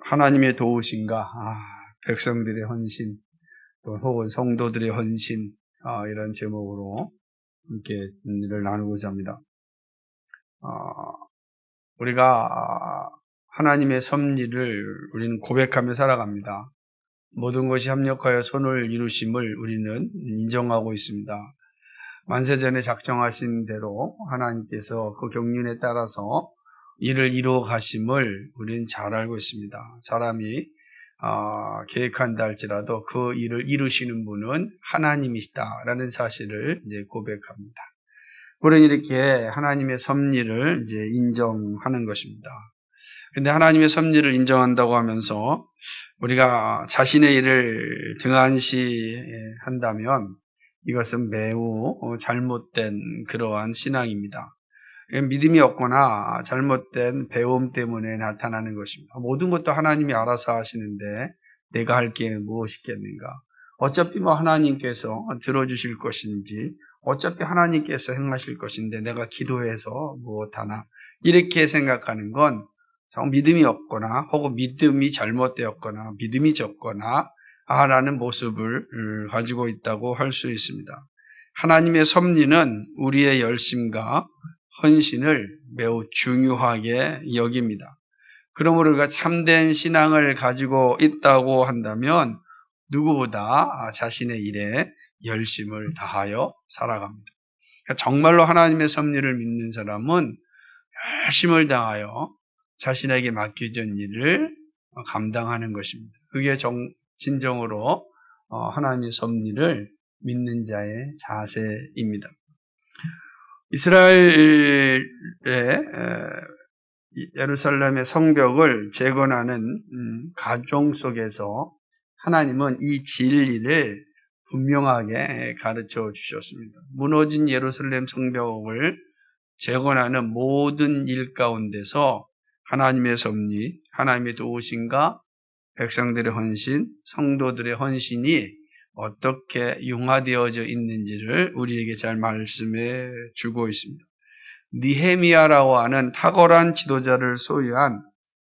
하나님의 도우심과 백성들의 헌신, 또 혹은 성도들의 헌신, 이런 제목으로 함께 일을 나누고자 합니다. 우리가 하나님의 섭리를 우리는 고백하며 살아갑니다. 모든 것이 합력하여 선을 이루심을 우리는 인정하고 있습니다. 만세전에 작정하신 대로 하나님께서 그 경륜에 따라서 일을 이루어 가심을 우리는 잘 알고 있습니다. 사람이 계획한다 할지라도 그 일을 이루시는 분은 하나님이시다라는 사실을 이제 고백합니다. 우리는 이렇게 하나님의 섭리를 이제 인정하는 것입니다. 근데 하나님의 섭리를 인정한다고 하면서 우리가 자신의 일을 등한시한다면 이것은 매우 잘못된 그러한 신앙입니다. 믿음이 없거나 잘못된 배움 때문에 나타나는 것입니다. 모든 것도 하나님이 알아서 하시는데 내가 할 게 무엇이 있겠는가? 어차피 하나님께서 들어주실 것인지, 어차피 하나님께서 행하실 것인데 내가 기도해서 무엇하나, 이렇게 생각하는 건 믿음이 없거나 혹은 믿음이 잘못되었거나 믿음이 적거나 라는 모습을 가지고 있다고 할 수 있습니다. 하나님의 섭리는 우리의 열심과 헌신을 매우 중요하게 여깁니다. 그러므로 우리가 참된 신앙을 가지고 있다고 한다면 누구보다 자신의 일에 열심을 다하여 살아갑니다. 그러니까 정말로 하나님의 섭리를 믿는 사람은 열심을 다하여 자신에게 맡겨진 일을 감당하는 것입니다. 그게 진정으로 하나님의 섭리를 믿는 자의 자세입니다. 이스라엘의 예루살렘의 성벽을 재건하는 과정 속에서 하나님은 이 진리를 분명하게 가르쳐 주셨습니다. 무너진 예루살렘 성벽을 재건하는 모든 일 가운데서 하나님의 섭리, 하나님의 도우심과 백성들의 헌신, 성도들의 헌신이 어떻게 융화되어져 있는지를 우리에게 잘 말씀해 주고 있습니다. 느헤미야라고 하는 탁월한 지도자를 소유한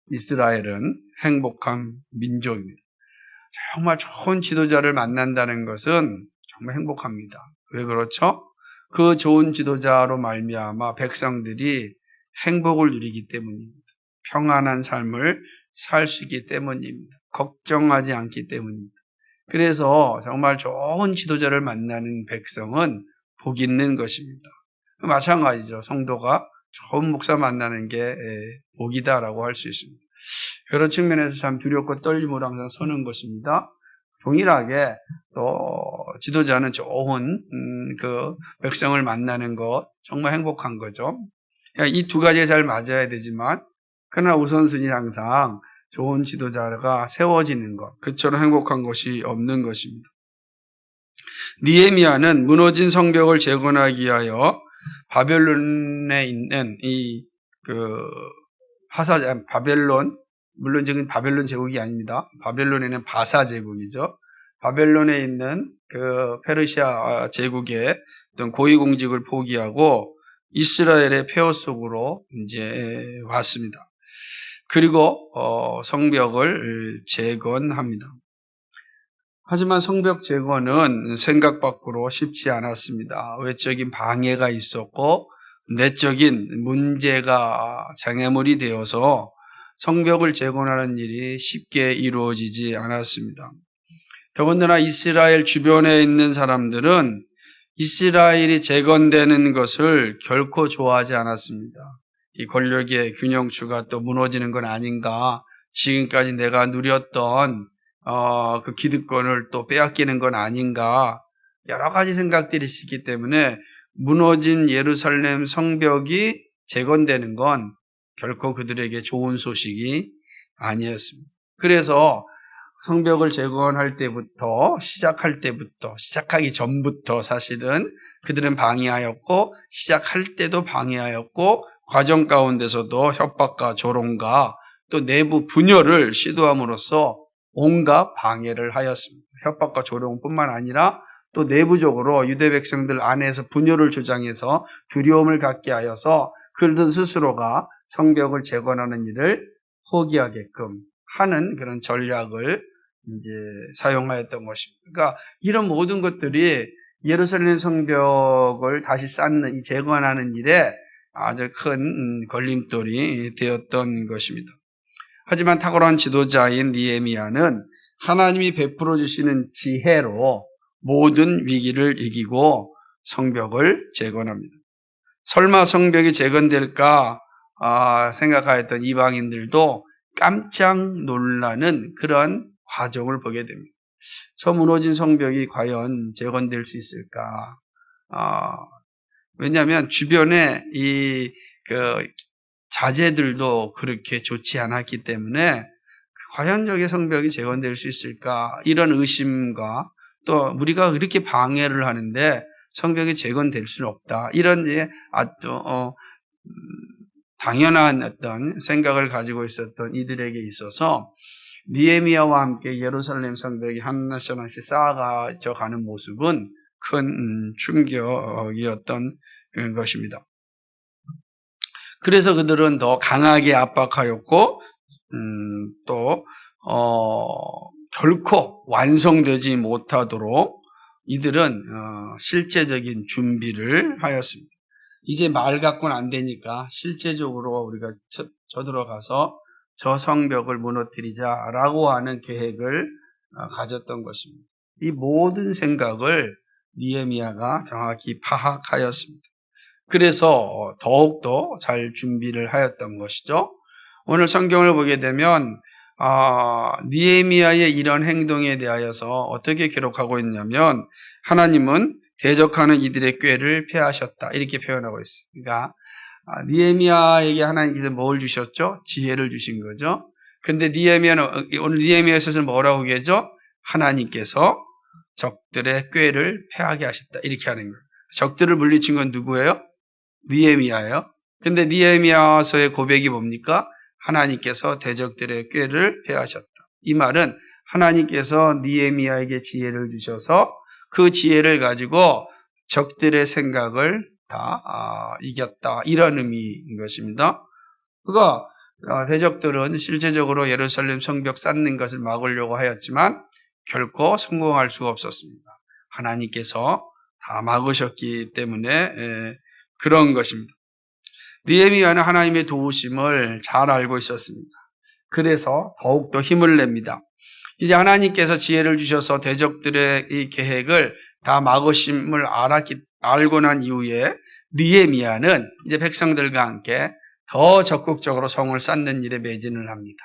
이스라엘은 행복한 민족입니다. 정말 좋은 지도자를 만난다는 것은 정말 행복합니다. 왜 그렇죠? 그 좋은 지도자로 말미암아 백성들이 행복을 누리기 때문입니다. 평안한 삶을 살 수 있기 때문입니다. 걱정하지 않기 때문입니다. 그래서 정말 좋은 지도자를 만나는 백성은 복 있는 것입니다. 마찬가지죠. 성도가 좋은 목사 만나는 게 복이다라고 할 수 있습니다. 그런 측면에서 참 두렵고 떨림으로 항상 서는 것입니다. 동일하게 또 지도자는 좋은 그 백성을 만나는 것 정말 행복한 거죠. 이 두 가지가 잘 맞아야 되지만 그러나 우선순위는 항상 좋은 지도자가 세워지는 것, 그처럼 행복한 것이 없는 것입니다. 느헤미야는 무너진 성벽을 재건하기 위하여 바벨론에 있는 바벨론, 물론 지금 바벨론 제국이 아닙니다. 바벨론에는 바사 제국이죠. 바벨론에 있는 그 페르시아 제국의 어떤 고위공직을 포기하고 이스라엘의 폐허 속으로 이제 왔습니다. 그리고 성벽을 재건합니다. 하지만 성벽 재건은 생각 밖으로 쉽지 않았습니다. 외적인 방해가 있었고 내적인 문제가 장애물이 되어서 성벽을 재건하는 일이 쉽게 이루어지지 않았습니다. 더군다나 이스라엘 주변에 있는 사람들은 이스라엘이 재건되는 것을 결코 좋아하지 않았습니다. 이 권력의 균형추가 또 무너지는 건 아닌가, 지금까지 내가 누렸던 그 기득권을 또 빼앗기는 건 아닌가, 여러 가지 생각들이 있기 때문에 무너진 예루살렘 성벽이 재건되는 건 결코 그들에게 좋은 소식이 아니었습니다. 그래서 성벽을 재건할 때부터, 시작하기 전부터 사실은 그들은 방해하였고, 시작할 때도 방해하였고, 과정 가운데서도 협박과 조롱과 또 내부 분열을 시도함으로써 온갖 방해를 하였습니다. 협박과 조롱뿐만 아니라 또 내부적으로 유대 백성들 안에서 분열을 조장해서 두려움을 갖게 하여서 그들 스스로가 성벽을 재건하는 일을 포기하게끔 하는 그런 전략을 이제 사용하였던 것입니다. 그러니까 이런 모든 것들이 예루살렘 성벽을 다시 쌓는, 이 재건하는 일에 아주 큰 걸림돌이 되었던 것입니다. 하지만 탁월한 지도자인 느헤미야는 하나님이 베풀어 주시는 지혜로 모든 위기를 이기고 성벽을 재건합니다. 설마 성벽이 재건될까 생각하였던 이방인들도 깜짝 놀라는 그런 과정을 보게 됩니다. 저 무너진 성벽이 과연 재건될 수 있을까? 왜냐하면 주변에 자재들도 그렇게 좋지 않았기 때문에 과연 저게 성벽이 재건될 수 있을까? 이런 의심과 또 우리가 이렇게 방해를 하는데 성벽이 재건될 수는 없다. 이런 당연한 어떤 생각을 가지고 있었던 이들에게 있어서 느헤미야와 함께 예루살렘 성벽이 하나씩 하나씩 쌓아져 가는 모습은 큰 충격이었던 것입니다. 그래서 그들은 더 강하게 압박하였고 또 결코 완성되지 못하도록 이들은 실제적인 준비를 하였습니다. 이제 말 갖고는 안 되니까 실제적으로 우리가 쳐들어가서 저 성벽을 무너뜨리자라고 하는 계획을 가졌던 것입니다. 이 모든 생각을 느헤미야가 정확히 파악하였습니다. 그래서 더욱더 잘 준비를 하였던 것이죠. 오늘 성경을 보게 되면 느헤미야의 이런 행동에 대하여서 어떻게 기록하고 있냐면 하나님은 대적하는 이들의 꾀를 패하셨다 이렇게 표현하고 있어요. 그러니까 느헤미야에게 하나님께서 뭘 주셨죠? 지혜를 주신 거죠. 근데 느헤미야는 오늘 느헤미야에서는 뭐라고 얘기하죠? 하나님께서 적들의 꾀를 패하게 하셨다 이렇게 하는 거예요. 적들을 물리친 건 누구예요? 느헤미야예요. 근데 느헤미야서의 고백이 뭡니까? 하나님께서 대적들의 꾀를 패하셨다. 이 말은 하나님께서 느헤미야에게 지혜를 주셔서 그 지혜를 가지고 적들의 생각을 다 이겼다. 이런 의미인 것입니다. 그가 대적들은 실제적으로 예루살렘 성벽 쌓는 것을 막으려고 하였지만 결코 성공할 수가 없었습니다. 하나님께서 다 막으셨기 때문에 그런 것입니다. 느헤미야는 하나님의 도우심을 잘 알고 있었습니다. 그래서 더욱더 힘을 냅니다. 이제 하나님께서 지혜를 주셔서 대적들의 이 계획을 다 막으심을 알고 난 이후에 느헤미야는 이제 백성들과 함께 더 적극적으로 성을 쌓는 일에 매진을 합니다.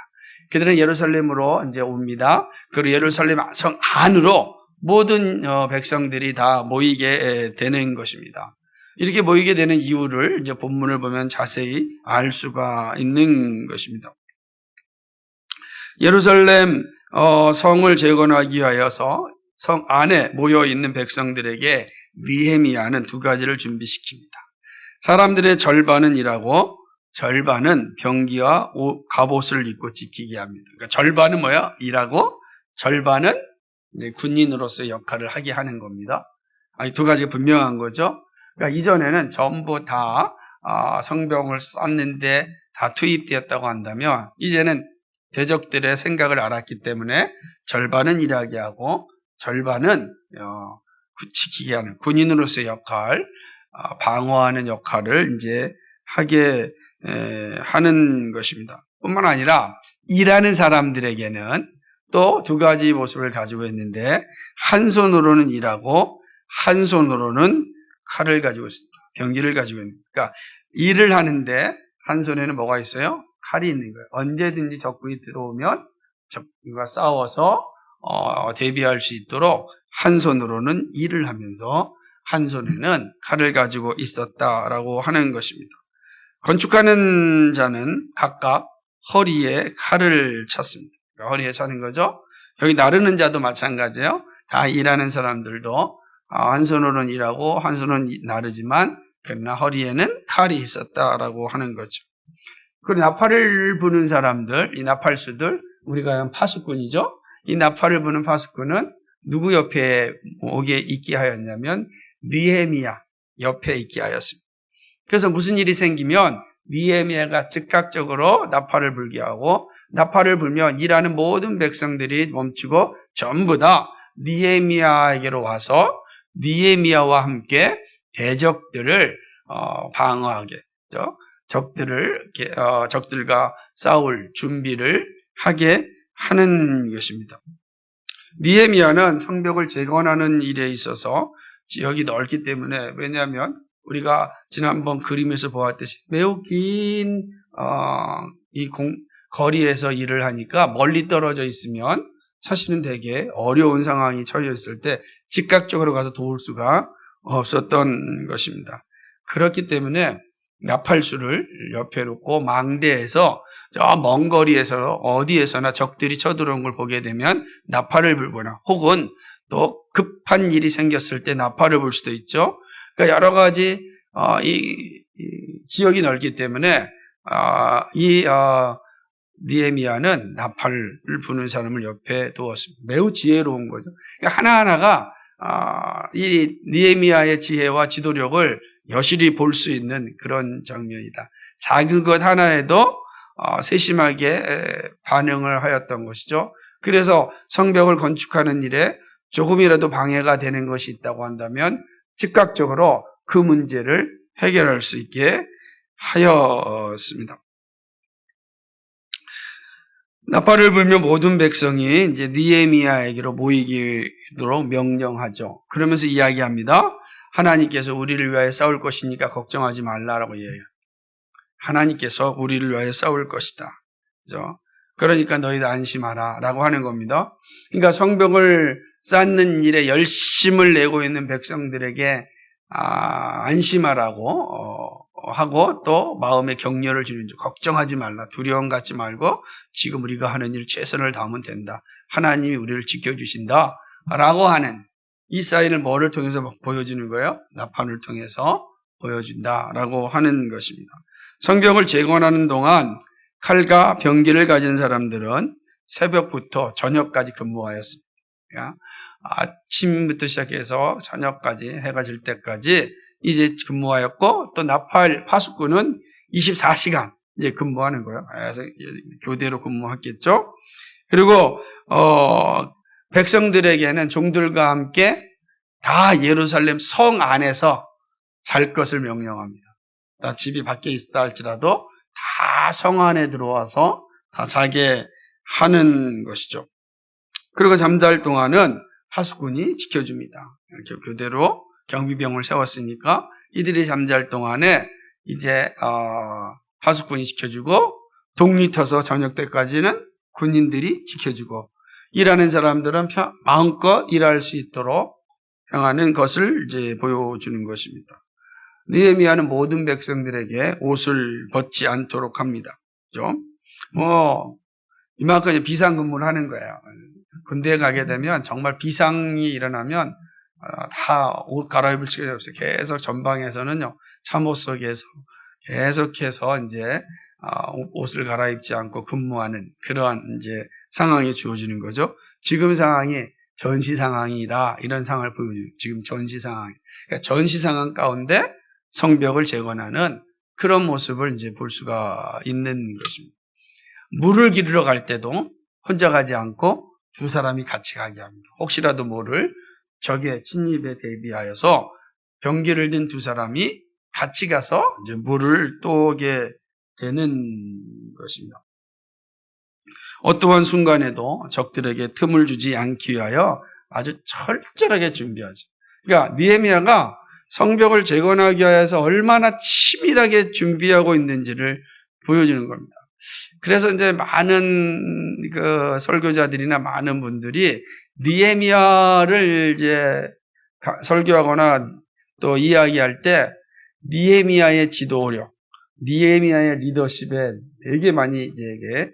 그들은 예루살렘으로 이제 옵니다. 그리고 예루살렘 성 안으로 모든 백성들이 다 모이게 되는 것입니다. 이렇게 모이게 되는 이유를 이제 본문을 보면 자세히 알 수가 있는 것입니다. 예루살렘 성을 재건하기 위하여서 성 안에 모여 있는 백성들에게 느헤미야는 두 가지를 준비시킵니다. 사람들의 절반은 일하고 절반은 병기와 갑옷을 입고 지키게 합니다. 그러니까 절반은 뭐야? 일하고 절반은 이제 군인으로서의 역할을 하게 하는 겁니다. 두 가지가 분명한 거죠. 그러니까 이전에는 전부 다 성벽을 쌓는데 다 투입되었다고 한다면 이제는 대적들의 생각을 알았기 때문에 절반은 일하게 하고 절반은 지키게 하는 군인으로서의 역할, 방어하는 역할을 이제 하게 하는 것입니다. 뿐만 아니라 일하는 사람들에게는 또 두 가지 모습을 가지고 있는데 한 손으로는 일하고 한 손으로는 칼을 가지고 있습니다. 병기를 가지고 있습니다. 그러니까 일을 하는데 한 손에는 뭐가 있어요? 칼이 있는 거예요. 언제든지 적군이 들어오면 적군과 싸워서 대비할 수 있도록 한 손으로는 일을 하면서 한 손에는 칼을 가지고 있었다라고 하는 것입니다. 건축하는 자는 각각 허리에 칼을 찼습니다. 그러니까 허리에 차는 거죠. 여기 나르는 자도 마찬가지예요. 다 일하는 사람들도 한 손으로는 일하고 한 손은 나르지만 그러나 허리에는 칼이 있었다라고 하는 거죠. 그리고 나팔을 부는 사람들, 이 나팔수들, 우리가 파수꾼이죠. 이 나팔을 부는 파수꾼은 누구 옆에 오게 있게 하였냐면 느헤미야 옆에 있게 하였습니다. 그래서 무슨 일이 생기면 느헤미야가 즉각적으로 나팔을 불게 하고 나팔을 불면 일하는 모든 백성들이 멈추고 전부 다 느헤미야에게로 와서 느헤미야와 함께 대적들을 방어하게, 적들과 싸울 준비를 하게 하는 것입니다. 느헤미야는 성벽을 재건하는 일에 있어서 지역이 넓기 때문에, 왜냐하면 우리가 지난번 그림에서 보았듯이 매우 긴 거리에서 일을 하니까 멀리 떨어져 있으면 사실은 되게 어려운 상황이 처해 있을 때 즉각적으로 가서 도울 수가 없었던 것입니다. 그렇기 때문에 나팔수를 옆에 놓고 망대에서 저 먼 거리에서 어디에서나 적들이 쳐들어온 걸 보게 되면 나팔을 불거나, 혹은 또 급한 일이 생겼을 때 나팔을 불 수도 있죠. 그러니까 여러 가지 이 지역이 넓기 때문에 느헤미야는 나팔을 부는 사람을 옆에 두었습니다. 매우 지혜로운 거죠. 그러니까 하나하나가 이 느헤미야의 지혜와 지도력을 여실히 볼 수 있는 그런 장면이다. 작은 것 하나에도 세심하게 반응을 하였던 것이죠. 그래서 성벽을 건축하는 일에 조금이라도 방해가 되는 것이 있다고 한다면 즉각적으로 그 문제를 해결할 수 있게 하였습니다. 나팔을 불며 모든 백성이 이제 느헤미야에게로 모이도록 명령하죠. 그러면서 이야기합니다. 하나님께서 우리를 위하여 싸울 것이니까 걱정하지 말라라고 이야기해요. 하나님께서 우리를 위하여 싸울 것이다. 그죠? 그러니까 너희들 안심하라 라고 하는 겁니다. 그러니까 성벽을 쌓는 일에 열심을 내고 있는 백성들에게 안심하라고 하고, 또 마음의 격려를 주는 줄, 걱정하지 말라, 두려움 갖지 말고 지금 우리가 하는 일 최선을 다하면 된다, 하나님이 우리를 지켜주신다 라고 하는 이 사인을 뭐를 통해서 보여주는 거예요? 나팔을 통해서 보여준다 라고 하는 것입니다. 성벽을 재건하는 동안 칼과 병기를 가진 사람들은 새벽부터 저녁까지 근무하였습니다. 그러니까 아침부터 시작해서 저녁까지, 해가 질 때까지 이제 근무하였고, 또 나팔 파수꾼은 24시간 이제 근무하는 거예요. 그래서 교대로 근무했겠죠. 그리고 백성들에게는 종들과 함께 다 예루살렘 성 안에서 잘 것을 명령합니다. 다 집이 밖에 있다 할지라도 다 성 안에 들어와서 다 자게 하는 것이죠. 그리고 잠잘 동안은 파수꾼이 지켜줍니다. 이렇게 교대로 경비병을 세웠으니까 이들이 잠잘 동안에 이제 파수꾼이 지켜주고, 동리 터서 저녁 때까지는 군인들이 지켜주고, 일하는 사람들은 마음껏 일할 수 있도록 행하는 것을 이제 보여주는 것입니다. 느헤미야는 모든 백성들에게 옷을 벗지 않도록 합니다. 그죠? 이만큼 이제 비상근무를 하는 거예요. 군대에 가게 되면 정말 비상이 일어나면 다 옷 갈아입을 시간이 없어요. 계속 전방에서는요, 참호 속에서 계속해서 이제 옷을 갈아입지 않고 근무하는 그러한 이제 상황이 주어지는 거죠. 지금 상황이 전시 상황이다, 이런 상황을 보여줘요. 지금 전시 상황. 그러니까 전시 상황 가운데 성벽을 재건하는 그런 모습을 이제 볼 수가 있는 것입니다. 물을 기르러 갈 때도 혼자 가지 않고 두 사람이 같이 가게 합니다. 혹시라도 모를 적의 침입에 대비하여서 병기를 든 두 사람이 같이 가서 이제 물을 떠오게 되는 것입니다. 어떠한 순간에도 적들에게 틈을 주지 않기 위하여 아주 철저하게 준비하죠. 그러니까 느헤미야가 성벽을 재건하기 위해서 얼마나 치밀하게 준비하고 있는지를 보여주는 겁니다. 그래서 이제 많은 설교자들이나 많은 분들이 느헤미야를 이제 설교하거나 또 이야기할 때 느헤미야의 지도력, 느헤미야의 리더십에 되게 많이 이제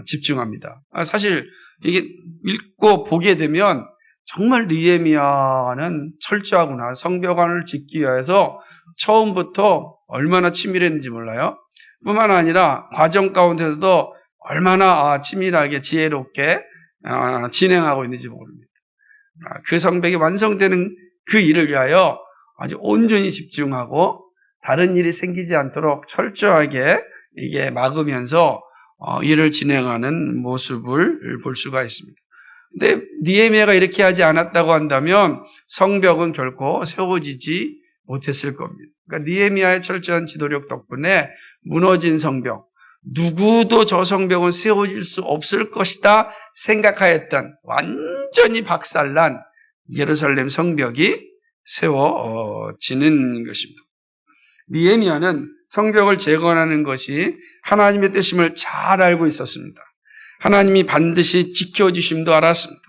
집중합니다. 사실 이게 읽고 보게 되면 정말 느헤미야는 철저하구나. 성벽안을 짓기 위해서 처음부터 얼마나 치밀했는지 몰라요. 뿐만 아니라 과정 가운데서도 얼마나 치밀하게 지혜롭게 진행하고 있는지 모릅니다. 그 성벽이 완성되는 그 일을 위하여 아주 온전히 집중하고 다른 일이 생기지 않도록 철저하게 이게 막으면서 일을 진행하는 모습을 볼 수가 있습니다. 근데 느헤미야가 이렇게 하지 않았다고 한다면 성벽은 결코 세워지지 못했을 겁니다. 그러니까 느헤미야의 철저한 지도력 덕분에 무너진 성벽, 누구도 저 성벽은 세워질 수 없을 것이다 생각하였던 완전히 박살난 예루살렘 성벽이 세워지는 것입니다. 느헤미야는 성벽을 재건하는 것이 하나님의 뜻임을 잘 알고 있었습니다. 하나님이 반드시 지켜주심도 알았습니다.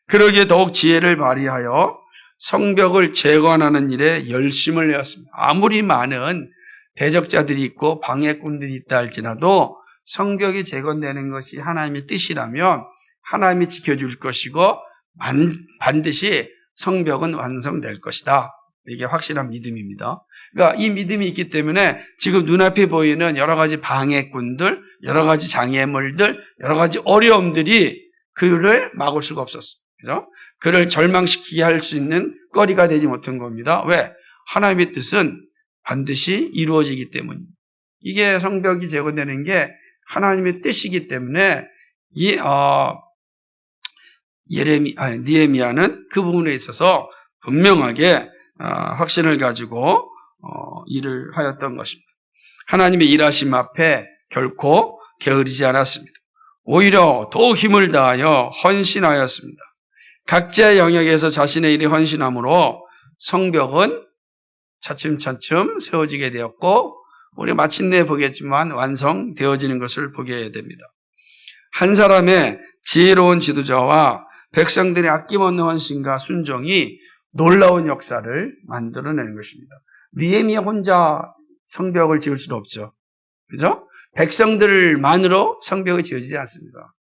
그러기에 더욱 지혜를 발휘하여 성벽을 재건하는 일에 열심을 내었습니다. 아무리 많은 대적자들이 있고 방해꾼들이 있다 할지라도 성벽이 재건되는 것이 하나님의 뜻이라면 하나님이 지켜줄 것이고 반드시 성벽은 완성될 것이다. 이게 확실한 믿음입니다. 그러니까 이 믿음이 있기 때문에 지금 눈앞에 보이는 여러 가지 방해꾼들, 여러 가지 장애물들, 여러 가지 어려움들이 그를 막을 수가 없었어요. 그죠? 그를 절망시키게 할 수 있는 거리가 되지 못한 겁니다. 왜? 하나님의 뜻은 반드시 이루어지기 때문입니다. 이게 성벽이 재건되는 게 하나님의 뜻이기 때문에 느헤미야는 그 부분에 있어서 분명하게 확신을 가지고 일을 하였던 것입니다. 하나님의 일하심 앞에 결코 게으르지 않았습니다. 오히려 더 힘을 다하여 헌신하였습니다. 각자의 영역에서 자신의 일에 헌신함으로 성벽은 차츰차츰 세워지게 되었고 우리 마침내 보겠지만 완성되어지는 것을 보게 됩니다. 한 사람의 지혜로운 지도자와 백성들의 아낌없는 헌신과 순종이 놀라운 역사를 만들어내는 것입니다. 느헤미야 혼자 성벽을 지을 수는 없죠. 그죠? 백성들만으로 성벽이 지어지지 않습니다.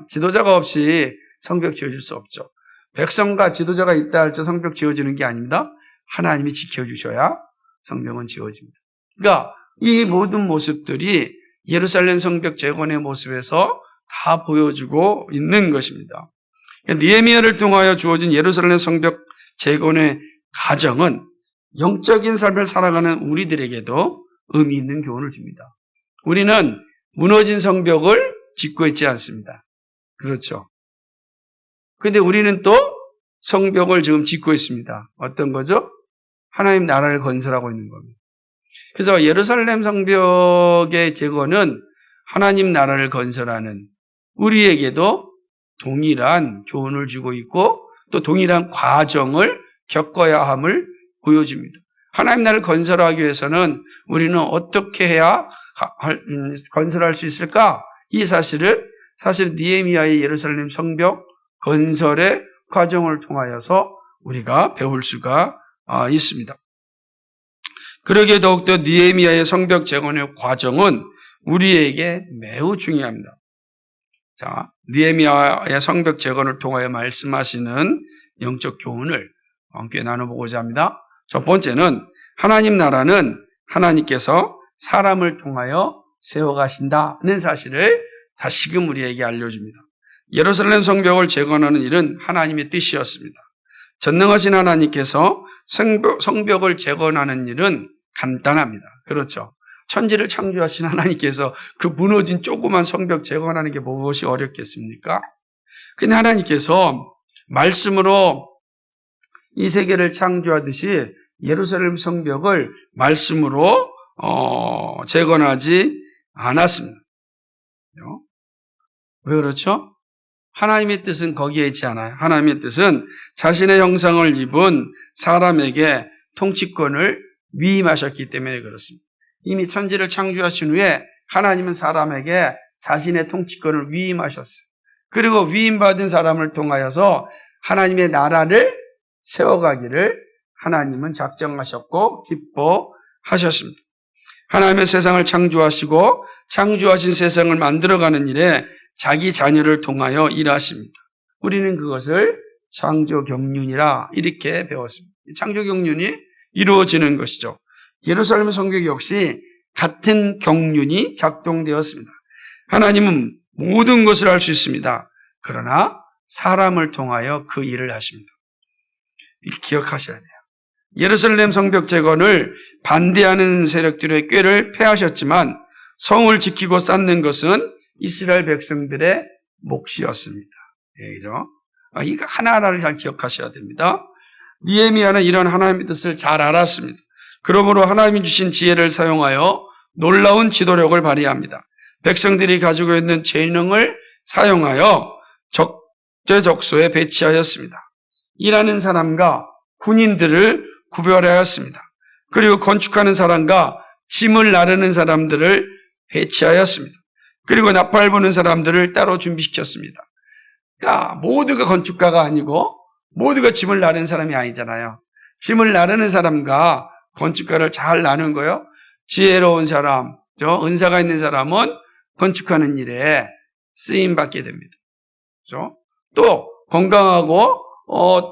지도자가 없이 성벽 지어질 수 없죠. 백성과 지도자가 있다 할지 성벽 지어지는 게 아닙니다. 하나님이 지켜주셔야 성벽은 지어집니다. 그러니까 이 모든 모습들이 예루살렘 성벽 재건의 모습에서 다 보여주고 있는 것입니다. 느헤미야를 통하여 주어진 예루살렘 성벽 재건의 과정은 영적인 삶을 살아가는 우리들에게도 의미 있는 교훈을 줍니다. 우리는 무너진 성벽을 짓고 있지 않습니다. 그렇죠. 근데 우리는 또 성벽을 지금 짓고 있습니다. 어떤 거죠? 하나님 나라를 건설하고 있는 겁니다. 그래서 예루살렘 성벽의 재건은 하나님 나라를 건설하는 우리에게도 동일한 교훈을 주고 있고 또 동일한 과정을 겪어야 함을 보여줍니다. 하나님 나라를 건설하기 위해서는 우리는 어떻게 해야 건설할 수 있을까? 이 사실 느헤미야의 예루살렘 성벽 건설의 과정을 통하여서 우리가 배울 수가 있습니다. 그러기에 더욱더 느헤미야의 성벽 재건의 과정은 우리에게 매우 중요합니다. 자, 느헤미야의 성벽 재건을 통하여 말씀하시는 영적 교훈을 함께 나눠보고자 합니다. 첫 번째는 하나님 나라는 하나님께서 사람을 통하여 세워가신다는 사실을 다시금 우리에게 알려줍니다. 예루살렘 성벽을 재건하는 일은 하나님의 뜻이었습니다. 전능하신 하나님께서 성벽을 재건하는 일은 간단합니다. 그렇죠. 천지를 창조하신 하나님께서 그 무너진 조그만 성벽 재건하는 게 무엇이 어렵겠습니까? 근데 하나님께서 말씀으로 이 세계를 창조하듯이 예루살렘 성벽을 말씀으로 재건하지 않았습니다. 왜 그렇죠? 하나님의 뜻은 거기에 있지 않아요. 하나님의 뜻은 자신의 형상을 입은 사람에게 통치권을 위임하셨기 때문에 그렇습니다. 이미 천지를 창조하신 후에 하나님은 사람에게 자신의 통치권을 위임하셨어요. 그리고 위임받은 사람을 통하여서 하나님의 나라를 세워가기를 하나님은 작정하셨고 기뻐하셨습니다. 하나님의 세상을 창조하시고 창조하신 세상을 만들어가는 일에 자기 자녀를 통하여 일하십니다. 우리는 그것을 창조경륜이라 이렇게 배웠습니다. 창조경륜이 이루어지는 것이죠. 예루살렘 성벽 역시 같은 경륜이 작동되었습니다. 하나님은 모든 것을 할 수 있습니다. 그러나 사람을 통하여 그 일을 하십니다. 기억하셔야 돼요. 예루살렘 성벽 재건을 반대하는 세력들의 꾀를 패하셨지만 성을 지키고 쌓는 것은 이스라엘 백성들의 몫이었습니다. 예, 그죠? 이거 하나하나를 잘 기억하셔야 됩니다. 느헤미야는 이런 하나님의 뜻을 잘 알았습니다. 그러므로 하나님이 주신 지혜를 사용하여 놀라운 지도력을 발휘합니다. 백성들이 가지고 있는 재능을 사용하여 적재적소에 배치하였습니다. 일하는 사람과 군인들을 구별하였습니다. 그리고 건축하는 사람과 짐을 나르는 사람들을 배치하였습니다. 그리고 나팔 부는 사람들을 따로 준비시켰습니다. 그러니까 모두가 건축가가 아니고 모두가 짐을 나르는 사람이 아니잖아요. 짐을 나르는 사람과 건축가를 잘 나눈 거요. 지혜로운 사람, 은사가 있는 사람은 건축하는 일에 쓰임받게 됩니다. 그렇죠? 또 건강하고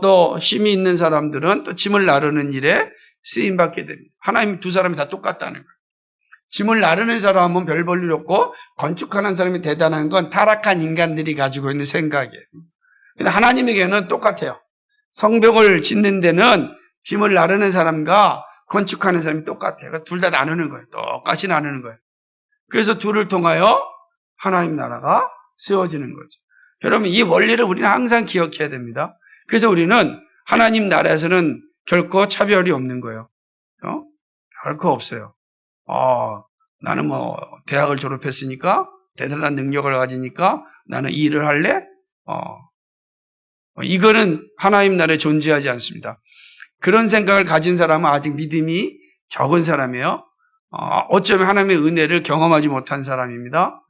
또 힘이 있는 사람들은 또 짐을 나르는 일에 쓰임받게 됩니다. 하나님 두 사람이 다 똑같다는 거예요. 짐을 나르는 사람은 별 볼 일 없고 건축하는 사람이 대단한 건 타락한 인간들이 가지고 있는 생각이에요. 근데 하나님에게는 똑같아요. 성벽을 짓는 데는 짐을 나르는 사람과 건축하는 사람이 똑같아요. 둘 다 나누는 거예요. 똑같이 나누는 거예요. 그래서 둘을 통하여 하나님 나라가 세워지는 거죠. 여러분 이 원리를 우리는 항상 기억해야 됩니다. 그래서 우리는 하나님 나라에서는 결코 차별이 없는 거예요. 결코 없어요. 나는 대학을 졸업했으니까 대단한 능력을 가지니까 나는 이 일을 할래? 이거는 하나님 나라에 존재하지 않습니다. 그런 생각을 가진 사람은 아직 믿음이 적은 사람이에요. 어쩌면 하나님의 은혜를 경험하지 못한 사람입니다.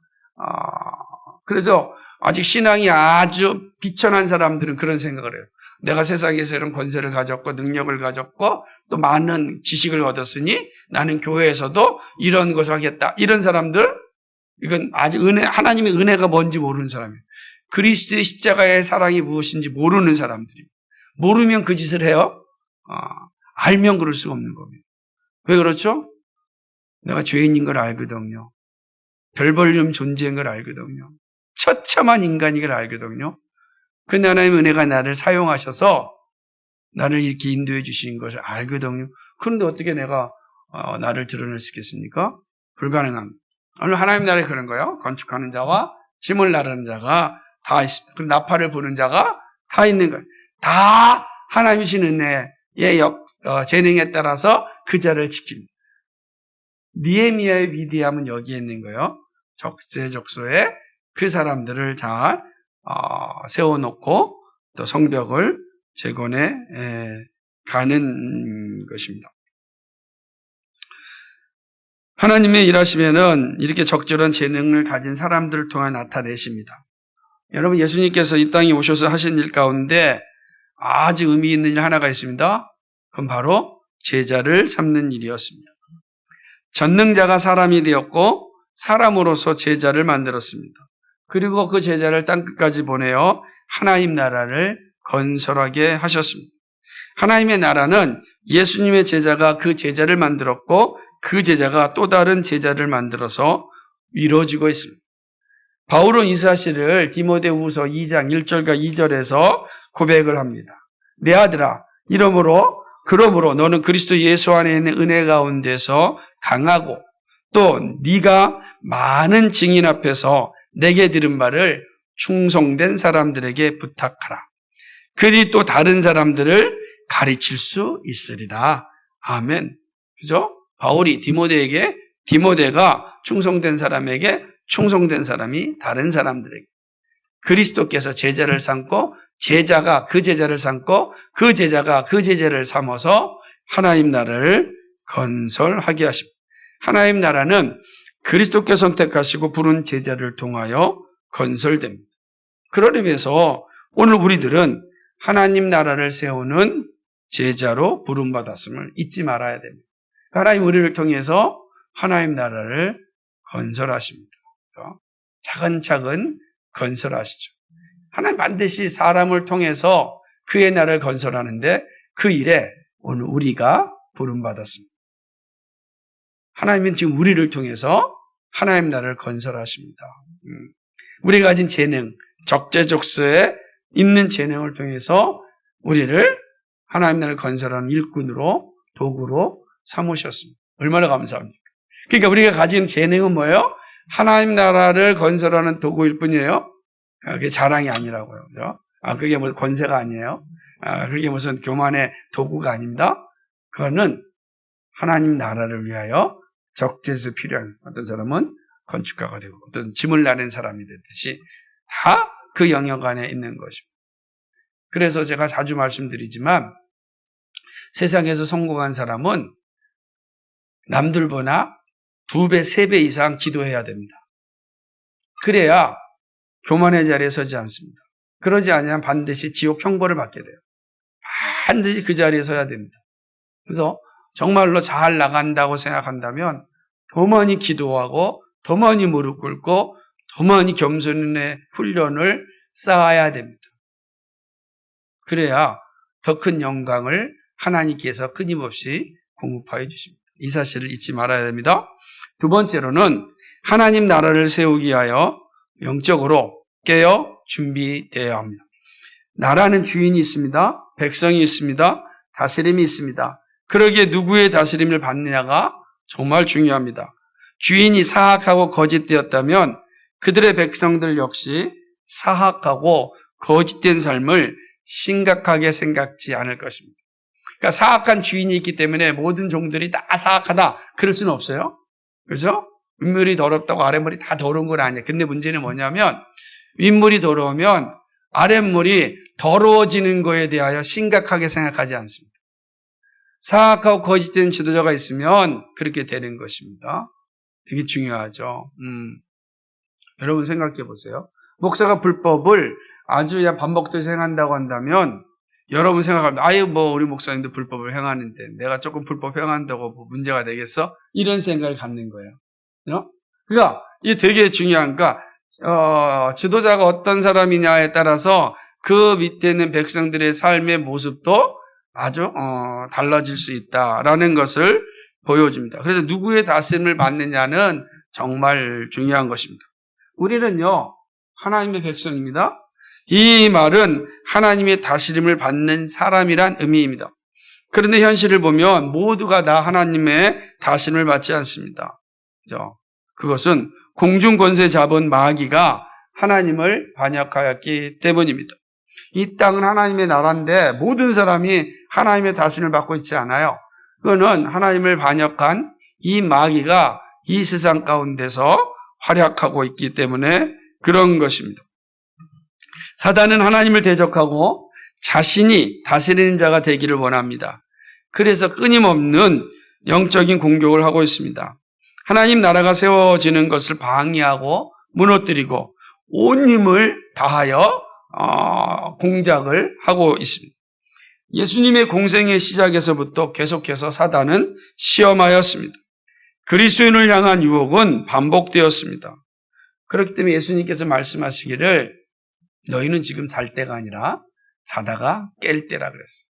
그래서 아직 신앙이 아주 비천한 사람들은 그런 생각을 해요. 내가 세상에서 이런 권세를 가졌고 능력을 가졌고 또 많은 지식을 얻었으니 나는 교회에서도 이런 것을 하겠다. 이런 사람들, 이건 아직 하나님의 은혜가 뭔지 모르는 사람이에요. 그리스도의 십자가의 사랑이 무엇인지 모르는 사람들입니다. 모르면 그 짓을 해요. 알면 그럴 수가 없는 겁니다. 왜 그렇죠? 내가 죄인인 걸 알거든요. 별 볼륨 존재인 걸 알거든요. 처참한 인간인 걸 알거든요. 근데 하나님의 은혜가 나를 사용하셔서 나를 이렇게 인도해 주신 것을 알거든요. 그런데 어떻게 내가 나를 드러낼 수 있겠습니까? 불가능합니다. 오늘 하나님 나라에 그런 거예요. 건축하는 자와 짐을 나르는 자가 다 있습니다. 그럼 나팔을 부는 자가 다 있는 거예요. 다 하나님 주신 은혜의 재능에 따라서 그 자를 지킵니다. 느헤미야의 위대함은 여기에 있는 거예요. 적재적소에 그 사람들을 잘 세워놓고 또 성벽을 재건해 가는 것입니다. 하나님의 일하시면은 이렇게 적절한 재능을 가진 사람들을 통해 나타내십니다. 여러분 예수님께서 이 땅에 오셔서 하신 일 가운데 아주 의미 있는 일 하나가 있습니다. 그건 바로 제자를 삼는 일이었습니다. 전능자가 사람이 되었고 사람으로서 제자를 만들었습니다. 그리고 그 제자를 땅끝까지 보내어 하나님 나라를 건설하게 하셨습니다. 하나님의 나라는 예수님의 제자가 그 제자를 만들었고 그 제자가 또 다른 제자를 만들어서 이루어지고 있습니다. 바울은 이 사실을 디모데후서 2장 1절과 2절에서 고백을 합니다. 내 아들아, 그러므로 너는 그리스도 예수 안에 있는 은혜 가운데서 강하고 또 네가 많은 증인 앞에서 내게 들은 바를 충성된 사람들에게 부탁하라. 그들이 또 다른 사람들을 가르칠 수 있으리라. 아멘. 그죠? 바울이 디모데가 충성된 사람에게 충성된 사람이 다른 사람들에게 그리스도께서 제자를 삼고 제자가 그 제자를 삼고 그 제자가 그 제자를 삼아서 하나님 나라를 건설하게 하십니다. 하나님 나라는 그리스도께서 선택하시고 부른 제자를 통하여 건설됩니다. 그런 의미에서 오늘 우리들은 하나님 나라를 세우는 제자로 부름받았음을 잊지 말아야 됩니다. 하나님 우리를 통해서 하나님 나라를 건설하십니다. 그래서 차근차근 건설하시죠. 하나님 반드시 사람을 통해서 그의 나라를 건설하는데 그 일에 오늘 우리가 부름받았습니다. 하나님은 지금 우리를 통해서 하나님 나라를 건설하십니다. 우리가 가진 재능, 적재적소에 있는 재능을 통해서 우리를 하나님 나라를 건설하는 일꾼으로 도구로 삼으셨습니다. 얼마나 감사합니까? 그러니까 우리가 가진 재능은 뭐예요? 하나님 나라를 건설하는 도구일 뿐이에요. 그게 자랑이 아니라고요. 그죠? 그게 뭐 권세가 아니에요. 그게 무슨 교만의 도구가 아닙니다. 그거는 하나님 나라를 위하여 적재수 필요한 어떤 사람은 건축가가 되고 어떤 짐을 나는 사람이 되듯이 다 그 영역 안에 있는 것입니다. 그래서 제가 자주 말씀드리지만 세상에서 성공한 사람은 남들보다 2배, 3배 이상 기도해야 됩니다. 그래야 교만의 자리에 서지 않습니다. 그러지 않으면 반드시 지옥 형벌을 받게 돼요. 반드시 그 자리에 서야 됩니다. 그래서 정말로 잘 나간다고 생각한다면 더 많이 기도하고 더 많이 무릎 꿇고 더 많이 겸손의 훈련을 쌓아야 됩니다. 그래야 더 큰 영광을 하나님께서 끊임없이 공급하여 주십니다. 이 사실을 잊지 말아야 됩니다. 두 번째로는 하나님 나라를 세우기 위하여 영적으로 깨어 준비되어야 합니다. 나라는 주인이 있습니다. 백성이 있습니다. 다스림이 있습니다. 그러기에 누구의 다스림을 받느냐가 정말 중요합니다. 주인이 사악하고 거짓되었다면 그들의 백성들 역시 사악하고 거짓된 삶을 심각하게 생각지 않을 것입니다. 그러니까 사악한 주인이 있기 때문에 모든 종들이 다 사악하다 그럴 수는 없어요. 그죠? 윗물이 더럽다고 아랫물이 다 더러운 건 아니에요. 근데 문제는 뭐냐면 윗물이 더러우면 아랫물이 더러워지는 거에 대하여 심각하게 생각하지 않습니다. 사악하고 거짓된 지도자가 있으면 그렇게 되는 것입니다. 되게 중요하죠. 여러분 생각해 보세요. 목사가 불법을 아주 그냥 밥 먹듯이 행한다고 한다면 여러분 생각합니다. 우리 목사님도 불법을 행하는데 내가 조금 불법 행한다고 뭐 문제가 되겠어? 이런 생각을 갖는 거예요. 그러니까 이게 되게 중요하니까 지도자가 어떤 사람이냐에 따라서 그 밑에 있는 백성들의 삶의 모습도 아주 달라질 수 있다라는 것을 보여줍니다. 그래서 누구의 다스림을 받느냐는 정말 중요한 것입니다. 우리는요 하나님의 백성입니다. 이 말은 하나님의 다스림을 받는 사람이란 의미입니다. 그런데 현실을 보면 모두가 다 하나님의 다스림을 받지 않습니다. 그죠? 그것은 공중 권세 잡은 마귀가 하나님을 반역하였기 때문입니다. 이 땅은 하나님의 나라인데 모든 사람이 하나님의 다스림을 받고 있지 않아요. 그거는 하나님을 반역한 이 마귀가 이 세상 가운데서 활약하고 있기 때문에 그런 것입니다. 사단은 하나님을 대적하고 자신이 다스리는 자가 되기를 원합니다. 그래서 끊임없는 영적인 공격을 하고 있습니다. 하나님 나라가 세워지는 것을 방해하고 무너뜨리고 온 힘을 다하여 공작을 하고 있습니다. 예수님의 공생의 시작에서부터 계속해서 사단은 시험하였습니다. 그리스도인을 향한 유혹은 반복되었습니다. 그렇기 때문에 예수님께서 말씀하시기를 너희는 지금 잘 때가 아니라 자다가 깰 때라 그랬어요.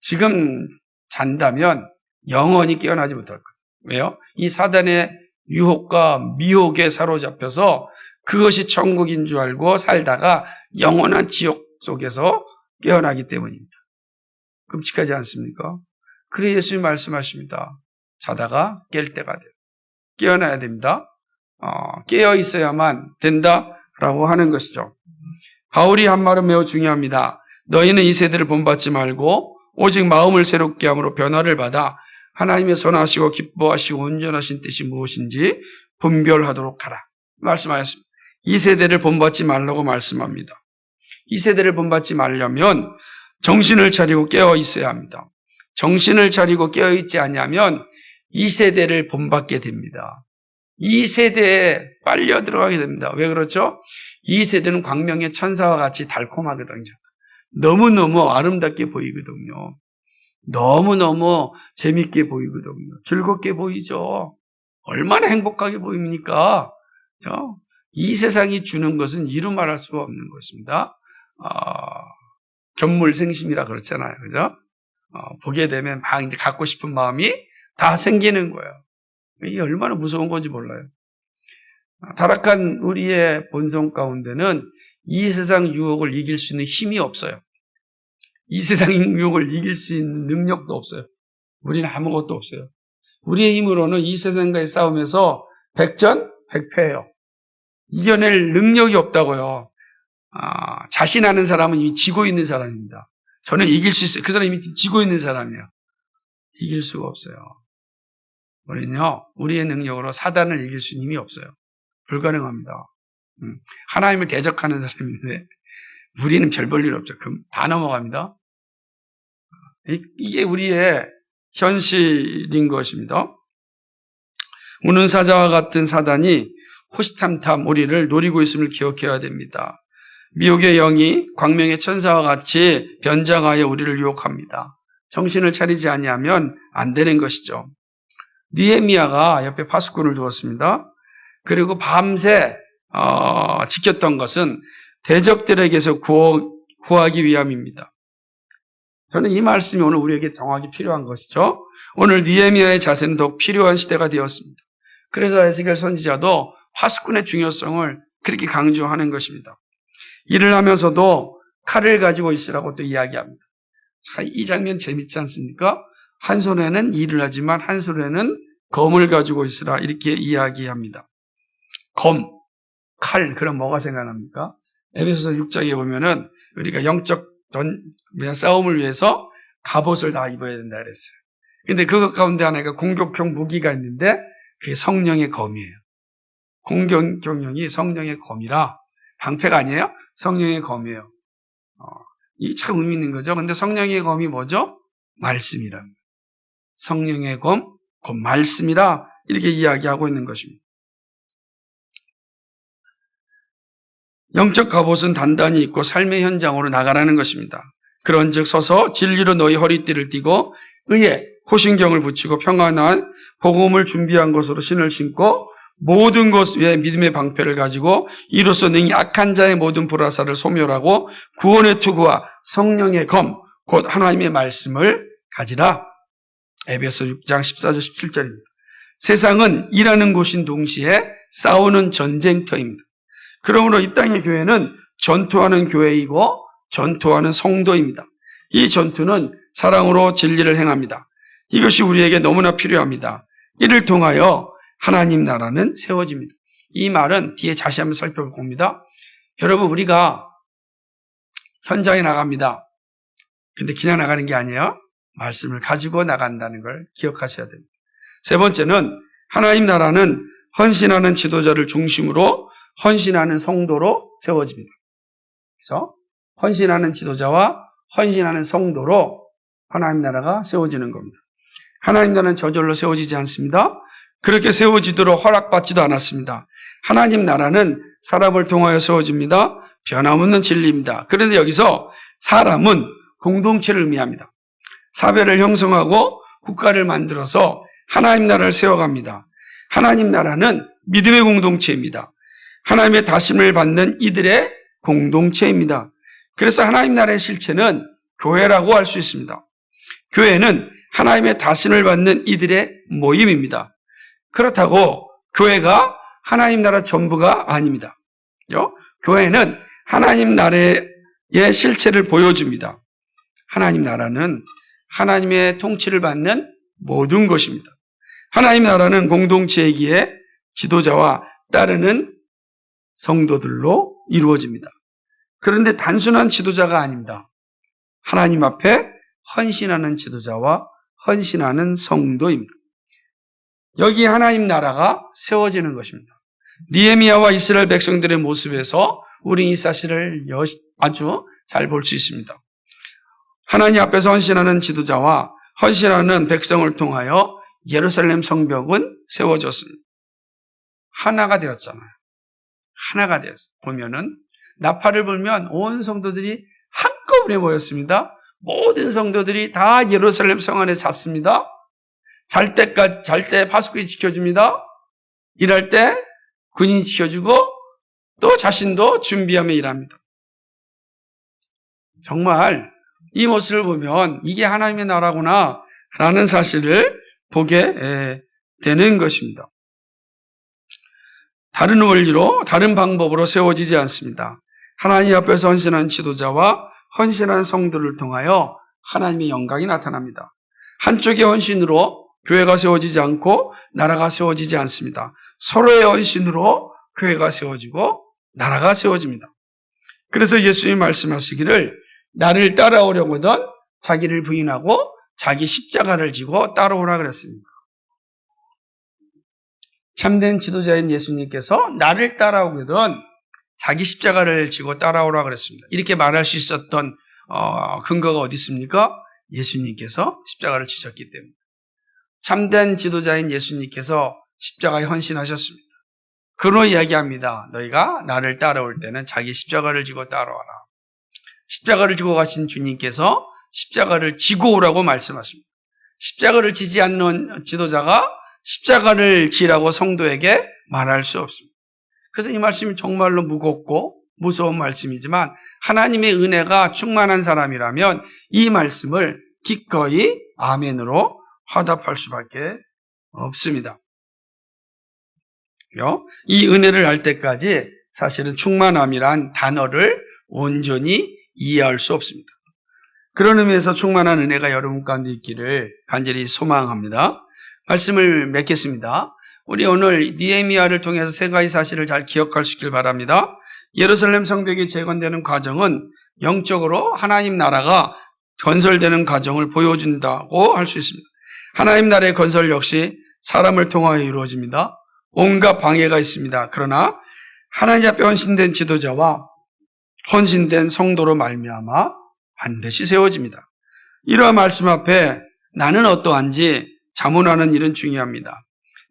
지금 잔다면 영원히 깨어나지 못할 거예요. 왜요? 이 사단의 유혹과 미혹에 사로잡혀서 그것이 천국인 줄 알고 살다가 영원한 지옥 속에서 깨어나기 때문입니다. 끔찍하지 않습니까? 그래 예수님이 말씀하십니다. 자다가 깰 때가 돼요. 깨어나야 됩니다. 깨어 있어야만 된다라고 하는 것이죠. 바울이 한 말은 매우 중요합니다. 너희는 이 세대를 본받지 말고 오직 마음을 새롭게 함으로 변화를 받아 하나님의 선하시고 기뻐하시고 온전하신 뜻이 무엇인지 분별하도록 하라. 말씀하였습니다. 이 세대를 본받지 말라고 말씀합니다. 이 세대를 본받지 말려면 정신을 차리고 깨어 있어야 합니다. 정신을 차리고 깨어 있지 않으면 이 세대를 본받게 됩니다. 이 세대에 빨려 들어가게 됩니다. 왜 그렇죠? 이 세대는 광명의 천사와 같이 달콤하거든요. 너무너무 아름답게 보이거든요. 너무너무 재밌게 보이거든요. 즐겁게 보이죠. 얼마나 행복하게 보입니까? 이 세상이 주는 것은 이루 말할 수가 없는 것입니다. 견물생심이라 그렇잖아요. 그죠? 보게 되면 막 이제 갖고 싶은 마음이 다 생기는 거예요. 이게 얼마나 무서운 건지 몰라요. 타락한 우리의 본성 가운데는 이 세상 유혹을 이길 수 있는 힘이 없어요. 이 세상 유혹을 이길 수 있는 능력도 없어요. 우리는 아무것도 없어요. 우리의 힘으로는 이 세상과의 싸움에서 백전백패예요. 이겨낼 능력이 없다고요. 자신하는 사람은 이미 지고 있는 사람입니다. 저는 이길 수 있어요. 그 사람이 이미 지고 있는 사람이에요. 이길 수가 없어요. 우리는요, 우리의 능력으로 사단을 이길 수 있는 힘이 없어요. 불가능합니다. 하나님을 대적하는 사람인데 우리는 별 볼 일 없죠. 그럼 다 넘어갑니다. 이게 우리의 현실인 것입니다. 우는 사자와 같은 사단이 호시탐탐 우리를 노리고 있음을 기억해야 됩니다. 미혹의 영이 광명의 천사와 같이 변장하여 우리를 유혹합니다. 정신을 차리지 아니하면 안 되는 것이죠. 느헤미야가 옆에 파수꾼을 두었습니다. 그리고 밤새 지켰던 것은 대적들에게서 구하기 위함입니다. 저는 이 말씀이 오늘 우리에게 정확히 필요한 것이죠. 오늘 느헤미야의 자세는 더욱 필요한 시대가 되었습니다. 그래서 에스겔 선지자도 파수꾼의 중요성을 그렇게 강조하는 것입니다. 일을 하면서도 칼을 가지고 있으라고 또 이야기합니다. 자, 이 장면 재밌지 않습니까? 한 손에는 일을 하지만 한 손에는 검을 가지고 있으라 이렇게 이야기합니다. 검, 칼, 그럼 뭐가 생각납니까? 에베소서 6장에 보면은 우리가 영적 싸움을 위해서 갑옷을 다 입어야 된다 그랬어요. 근데 그것 가운데 하나가 공격형 무기가 있는데 그게 성령의 검이에요. 공격형이 성령의 검이라 방패가 아니에요? 성령의 검이에요. 이 참 의미 있는 거죠. 근데 성령의 검이 뭐죠? 말씀이랍니다. 성령의 검, 말씀이라 이렇게 이야기하고 있는 것입니다. 영적 갑옷은 단단히 입고 삶의 현장으로 나가라는 것입니다. 그런즉 서서 진리로 너희 허리띠를 띠고 의에 호신경을 붙이고 평안한 복음을 준비한 것으로 신을 신고 모든 것 위에 믿음의 방패를 가지고 이로써 능히 악한 자의 모든 불화살을 소멸하고 구원의 투구와 성령의 검, 곧 하나님의 말씀을 가지라. 에베소 6장 14절 17절입니다. 세상은 일하는 곳인 동시에 싸우는 전쟁터입니다. 그러므로 이 땅의 교회는 전투하는 교회이고 전투하는 성도입니다. 이 전투는 사랑으로 진리를 행합니다. 이것이 우리에게 너무나 필요합니다. 이를 통하여 하나님 나라는 세워집니다. 이 말은 뒤에 다시 한번 살펴볼 겁니다. 여러분, 우리가 현장에 나갑니다. 근데 그냥 나가는 게 아니에요. 말씀을 가지고 나간다는 걸 기억하셔야 됩니다. 세 번째는 하나님 나라는 헌신하는 지도자를 중심으로 헌신하는 성도로 세워집니다. 그래서 헌신하는 지도자와 헌신하는 성도로 하나님 나라가 세워지는 겁니다. 하나님 나라는 저절로 세워지지 않습니다. 그렇게 세워지도록 허락받지도 않았습니다. 하나님 나라는 사람을 통하여 세워집니다. 변함없는 진리입니다. 그런데 여기서 사람은 공동체를 의미합니다. 사회를 형성하고 국가를 만들어서 하나님 나라를 세워갑니다. 하나님 나라는 믿음의 공동체입니다. 하나님의 다심을 받는 이들의 공동체입니다. 그래서 하나님 나라의 실체는 교회라고 할 수 있습니다. 교회는 하나님의 다심을 받는 이들의 모임입니다. 그렇다고 교회가 하나님 나라 전부가 아닙니다. 교회는 하나님 나라의 실체를 보여줍니다. 하나님 나라는 하나님의 통치를 받는 모든 것입니다. 하나님 나라는 공동체이기에 지도자와 따르는 성도들로 이루어집니다. 그런데 단순한 지도자가 아닙니다. 하나님 앞에 헌신하는 지도자와 헌신하는 성도입니다. 여기 하나님 나라가 세워지는 것입니다. 느헤미야와 이스라엘 백성들의 모습에서 우리 이 사실을 아주 잘 볼 수 있습니다. 하나님 앞에서 헌신하는 지도자와 헌신하는 백성을 통하여 예루살렘 성벽은 세워졌습니다. 하나가 되었잖아요. 하나가 되었어요. 보면은 나팔을 불면 온 성도들이 한꺼번에 모였습니다. 모든 성도들이 다 예루살렘 성 안에 잤습니다. 잘 때 파수꾼이 지켜줍니다. 일할 때 군인이 지켜주고 또 자신도 준비하며 일합니다. 정말 이 모습을 보면 이게 하나님의 나라구나 라는 사실을 보게 되는 것입니다. 다른 원리로 다른 방법으로 세워지지 않습니다. 하나님 앞에서 헌신한 지도자와 헌신한 성도를 통하여 하나님의 영광이 나타납니다. 한쪽의 헌신으로 교회가 세워지지 않고 나라가 세워지지 않습니다. 서로의 헌신으로 교회가 세워지고 나라가 세워집니다. 그래서 예수님이 말씀하시기를 나를 따라오려거든 자기를 부인하고 자기 십자가를 지고 따라오라 그랬습니다. 참된 지도자인 예수님께서 나를 따라오거든 자기 십자가를 지고 따라오라 그랬습니다. 이렇게 말할 수 있었던 근거가 어디 있습니까? 예수님께서 십자가를 지셨기 때문에. 참된 지도자인 예수님께서 십자가에 헌신하셨습니다. 그로 이야기합니다. 너희가 나를 따라올 때는 자기 십자가를 지고 따라와라. 십자가를 지고 가신 주님께서 십자가를 지고 오라고 말씀하십니다. 십자가를 지지 않는 지도자가 십자가를 지라고 성도에게 말할 수 없습니다. 그래서 이 말씀이 정말로 무겁고 무서운 말씀이지만 하나님의 은혜가 충만한 사람이라면 이 말씀을 기꺼이 아멘으로 화답할 수밖에 없습니다. 이 은혜를 알 때까지 사실은 충만함이란 단어를 온전히 이해할 수 없습니다. 그런 의미에서 충만한 은혜가 여러분 가운데 있기를 간절히 소망합니다. 말씀을 맺겠습니다. 우리 오늘 느헤미야를 통해서 세 가지 사실을 잘 기억할 수 있길 바랍니다. 예루살렘 성벽이 재건되는 과정은 영적으로 하나님 나라가 건설되는 과정을 보여준다고 할 수 있습니다. 하나님 나라의 건설 역시 사람을 통하여 이루어집니다. 온갖 방해가 있습니다. 그러나 하나님 앞에 헌신된 지도자와 헌신된 성도로 말미암아 반드시 세워집니다. 이러한 말씀 앞에 나는 어떠한지 자문하는 일은 중요합니다.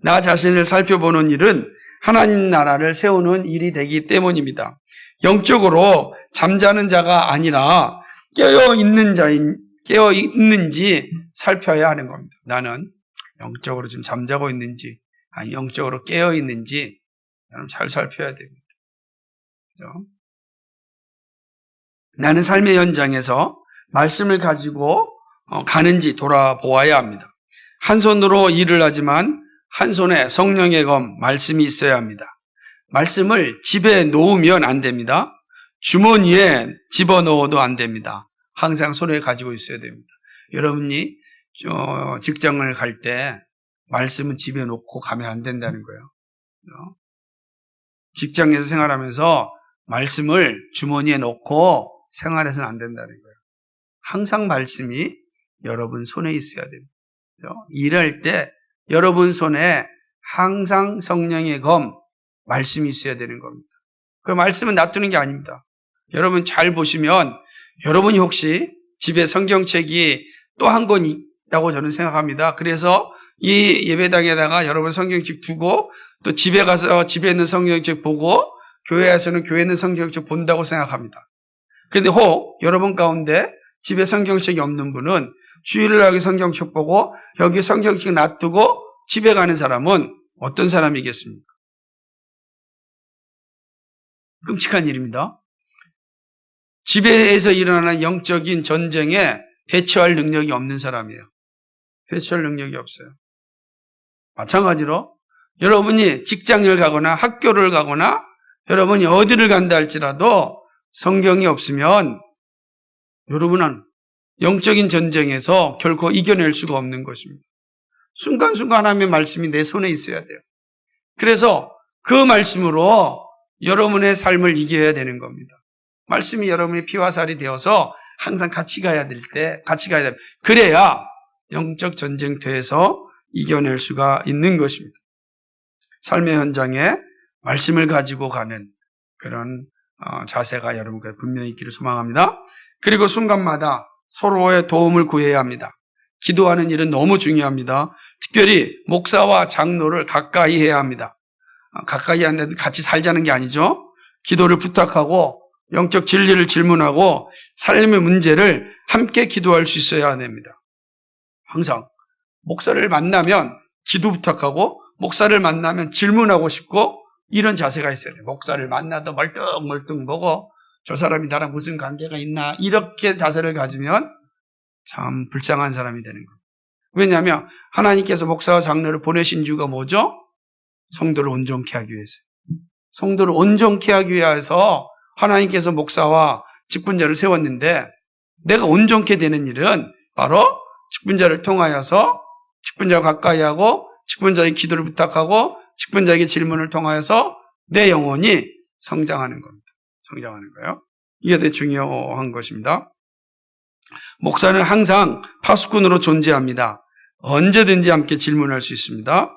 나 자신을 살펴보는 일은 하나님 나라를 세우는 일이 되기 때문입니다. 영적으로 잠자는 자가 아니라 깨어 있는지 살펴야 하는 겁니다. 나는 영적으로 지금 잠자고 있는지, 아니 영적으로 깨어 있는지 잘 살펴야 됩니다. 그렇죠? 나는 삶의 현장에서 말씀을 가지고 가는지 돌아보아야 합니다. 한 손으로 일을 하지만 한 손에 성령의 검, 말씀이 있어야 합니다. 말씀을 집에 놓으면 안 됩니다. 주머니에 집어넣어도 안 됩니다. 항상 손에 가지고 있어야 됩니다. 여러분이 직장을 갈 때 말씀은 집에 놓고 가면 안 된다는 거예요. 직장에서 생활하면서 말씀을 주머니에 넣고 생활해서는 안 된다는 거예요. 항상 말씀이 여러분 손에 있어야 됩니다. 일할 때 여러분 손에 항상 성령의 검, 말씀이 있어야 되는 겁니다. 그 말씀은 놔두는 게 아닙니다. 여러분 잘 보시면 여러분이 혹시 집에 성경책이 또 한 권 있다고 저는 생각합니다. 그래서 이 예배당에다가 여러분 성경책 두고 또 집에 가서 집에 있는 성경책 보고 교회에서는 교회에 있는 성경책 본다고 생각합니다. 그런데 혹 여러분 가운데 집에 성경책이 없는 분은 주일날 성경책 보고 여기 성경책 놔두고 집에 가는 사람은 어떤 사람이겠습니까? 끔찍한 일입니다. 집에서 일어나는 영적인 전쟁에 대처할 능력이 없는 사람이에요. 대처할 능력이 없어요. 마찬가지로 여러분이 직장을 가거나 학교를 가거나 여러분이 어디를 간다 할지라도 성경이 없으면 여러분은 영적인 전쟁에서 결코 이겨낼 수가 없는 것입니다. 순간순간 하나님의 말씀이 내 손에 있어야 돼요. 그래서 그 말씀으로 여러분의 삶을 이겨야 되는 겁니다. 말씀이 여러분의 피와 살이 되어서 항상 같이 가야 될 때 같이 가야 됩니다. 그래야 영적 전쟁터에서 이겨낼 수가 있는 것입니다. 삶의 현장에 말씀을 가지고 가는 그런 자세가 여러분께 분명히 있기를 소망합니다. 그리고 순간마다 서로의 도움을 구해야 합니다. 기도하는 일은 너무 중요합니다. 특별히 목사와 장로를 가까이 해야 합니다. 가까이 하는데 같이 살자는 게 아니죠. 기도를 부탁하고 영적 진리를 질문하고 삶의 문제를 함께 기도할 수 있어야 됩니다. 항상 목사를 만나면 기도 부탁하고 목사를 만나면 질문하고 싶고 이런 자세가 있어야 돼요. 목사를 만나도 멀뚱멀뚱 보고 저 사람이 나랑 무슨 관계가 있나 이렇게 자세를 가지면 참 불쌍한 사람이 되는 거예요. 왜냐하면 하나님께서 목사와 장로를 보내신 이유가 뭐죠? 성도를 온전케 하기 위해서. 성도를 온전케 하기 위해서 하나님께서 목사와 직분자를 세웠는데 내가 온전케 되는 일은 바로 직분자를 통하여서 직분자 가까이 하고 직분자의 기도를 부탁하고 직분자에게 질문을 통하여서 내 영혼이 성장하는 겁니다. 성장하는 거예요. 이게 되게 중요한 것입니다. 목사는 항상 파수꾼으로 존재합니다. 언제든지 함께 질문할 수 있습니다.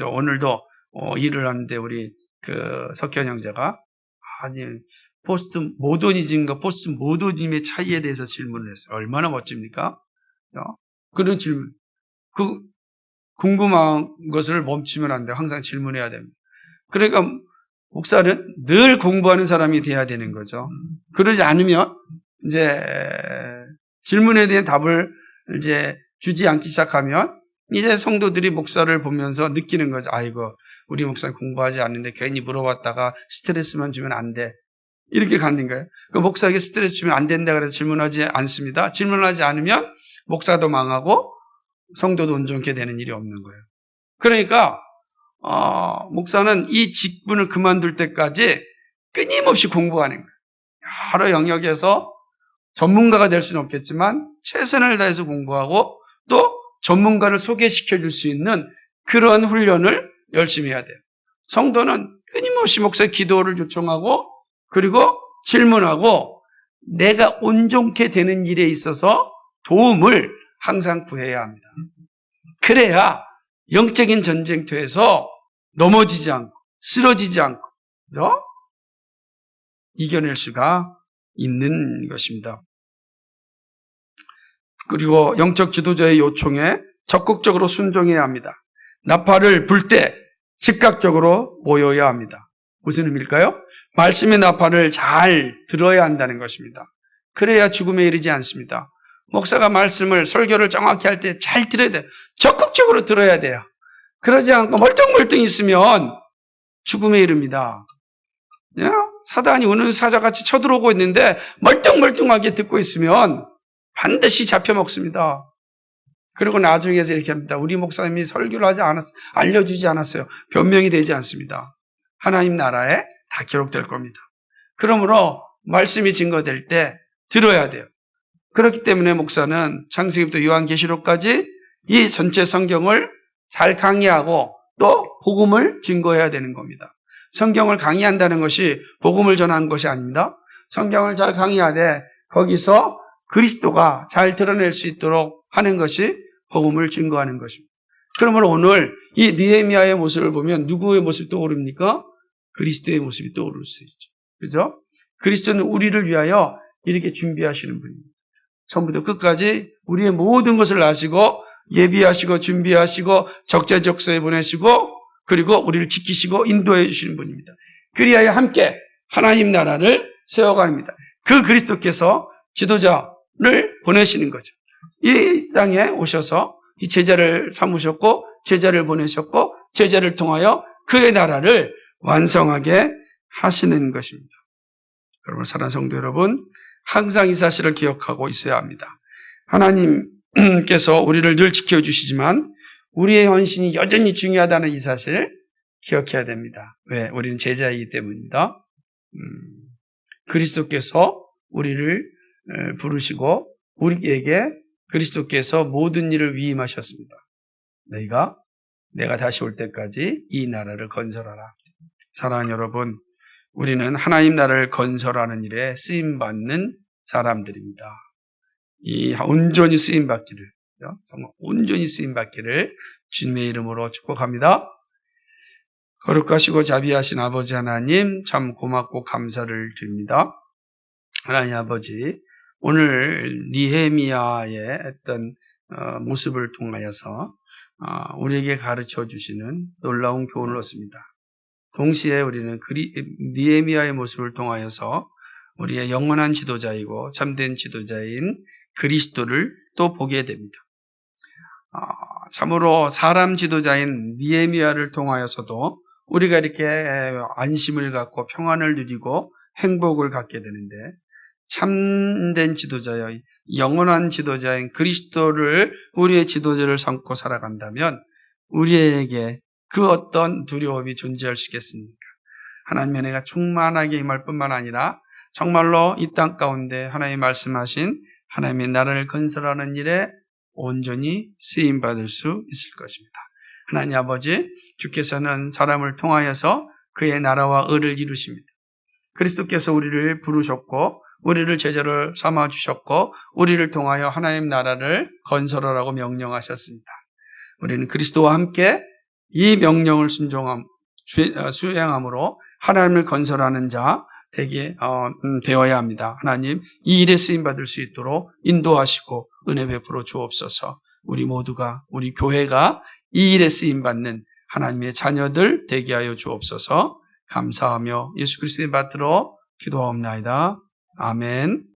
오늘도 일을 하는데 우리 석현 형제가 포스트 모더니즘과 포스트 모더니즘의 차이에 대해서 질문을 했어요. 얼마나 멋집니까? 그런 질문. 궁금한 것을 멈추면 안 돼요. 항상 질문해야 됩니다. 그러니까 목사는 늘 공부하는 사람이 돼야 되는 거죠. 그러지 않으면 이제 질문에 대한 답을 이제 주지 않기 시작하면 이제 성도들이 목사를 보면서 느끼는 거죠. 아이고, 우리 목사는 공부하지 않는데 괜히 물어봤다가 스트레스만 주면 안 돼. 이렇게 갖는 거예요. 그 목사에게 스트레스 주면 안 된다 그래서 질문하지 않습니다. 질문하지 않으면 목사도 망하고 성도도 온전케 되는 일이 없는 거예요. 그러니까 목사는 이 직분을 그만둘 때까지 끊임없이 공부하는 거예요. 여러 영역에서 전문가가 될 수는 없겠지만 최선을 다해서 공부하고 또 전문가를 소개시켜 줄 수 있는 그런 훈련을 열심히 해야 돼요. 성도는 끊임없이 목사의 기도를 요청하고 그리고 질문하고 내가 온전케 되는 일에 있어서 도움을 항상 구해야 합니다. 그래야 영적인 전쟁터에서 넘어지지 않고 쓰러지지 않고 그죠? 이겨낼 수가 있는 것입니다. 그리고 영적 지도자의 요청에 적극적으로 순종해야 합니다. 나팔을 불 때 즉각적으로 모여야 합니다. 무슨 의미일까요? 말씀의 나팔을 잘 들어야 한다는 것입니다. 그래야 죽음에 이르지 않습니다. 목사가 말씀을 설교를 정확히 할 때 잘 들어야 돼요. 적극적으로 들어야 돼요. 그러지 않고 멀뚱멀뚱 있으면 죽음에 이릅니다. 사단이 우는 사자같이 쳐들어오고 있는데 멀뚱멀뚱하게 듣고 있으면 반드시 잡혀먹습니다. 그리고 나중에서 이렇게 합니다. 우리 목사님이 설교를 하지 않았어요. 알려주지 않았어요. 변명이 되지 않습니다. 하나님 나라에 다 기록될 겁니다. 그러므로 말씀이 증거될 때 들어야 돼요. 그렇기 때문에 목사는 창세기부터 요한계시록까지 이 전체 성경을 잘 강의하고 또 복음을 증거해야 되는 겁니다. 성경을 강의한다는 것이 복음을 전하는 것이 아닙니다. 성경을 잘 강의하되 거기서 그리스도가 잘 드러낼 수 있도록 하는 것이 복음을 증거하는 것입니다. 그러므로 오늘 이 느헤미야의 모습을 보면 누구의 모습이 떠오릅니까? 그리스도의 모습이 떠오를 수 있죠. 그죠? 그리스도는 우리를 위하여 이렇게 준비하시는 분입니다. 처음부터 끝까지 우리의 모든 것을 아시고 예비하시고 준비하시고 적재적소에 보내시고 그리고 우리를 지키시고 인도해 주시는 분입니다. 그리하여 함께 하나님 나라를 세워갑니다. 그 그리스도께서 지도자를 보내시는 거죠. 이 땅에 오셔서 이 제자를 삼으셨고 제자를 보내셨고 제자를 통하여 그의 나라를 완성하게 하시는 것입니다. 여러분 사랑하는 성도 여러분, 항상 이 사실을 기억하고 있어야 합니다. 하나님께서 우리를 늘 지켜주시지만 우리의 헌신이 여전히 중요하다는 이 사실을 기억해야 됩니다. 왜? 우리는 제자이기 때문입니다. 그리스도께서 우리를 부르시고 우리에게 그리스도께서 모든 일을 위임하셨습니다. 내가 다시 올 때까지 이 나라를 건설하라. 사랑하는 여러분, 우리는 하나님 나라를 건설하는 일에 쓰임받는 사람들입니다. 이 온전히 쓰임받기를, 정말 온전히 쓰임받기를 주님의 이름으로 축복합니다. 거룩하시고 자비하신 아버지 하나님, 참 고맙고 감사를 드립니다. 하나님 아버지, 오늘 느헤미야의 어떤 모습을 통하여서 우리에게 가르쳐 주시는 놀라운 교훈을 얻습니다. 동시에 우리는 느헤미야의 모습을 통하여서 우리의 영원한 지도자이고 참된 지도자인 그리스도를 또 보게 됩니다. 참으로 사람 지도자인 느헤미야를 통하여서도 우리가 이렇게 안심을 갖고 평안을 누리고 행복을 갖게 되는데 참된 지도자여 영원한 지도자인 그리스도를 우리의 지도자를 삼고 살아간다면 우리에게 그 어떤 두려움이 존재할 수 있겠습니까? 하나님의 은혜가 충만하게 임할 뿐만 아니라 정말로 이 땅 가운데 하나님이 말씀하신 하나님의 나라를 건설하는 일에 온전히 쓰임받을 수 있을 것입니다. 하나님 아버지, 주께서는 사람을 통하여서 그의 나라와 의를 이루십니다. 그리스도께서 우리를 부르셨고 우리를 제자로 삼아주셨고 우리를 통하여 하나님 나라를 건설하라고 명령하셨습니다. 우리는 그리스도와 함께 이 명령을 수행함으로 하나님을 건설하는 자 되어야 합니다. 하나님, 이 일에 쓰임받을 수 있도록 인도하시고 은혜 베풀어 주옵소서. 우리 모두가, 우리 교회가 이 일에 쓰임받는 하나님의 자녀들 되게 하여 주옵소서. 감사하며 예수 그리스도의 받들어 기도하옵나이다. 아멘.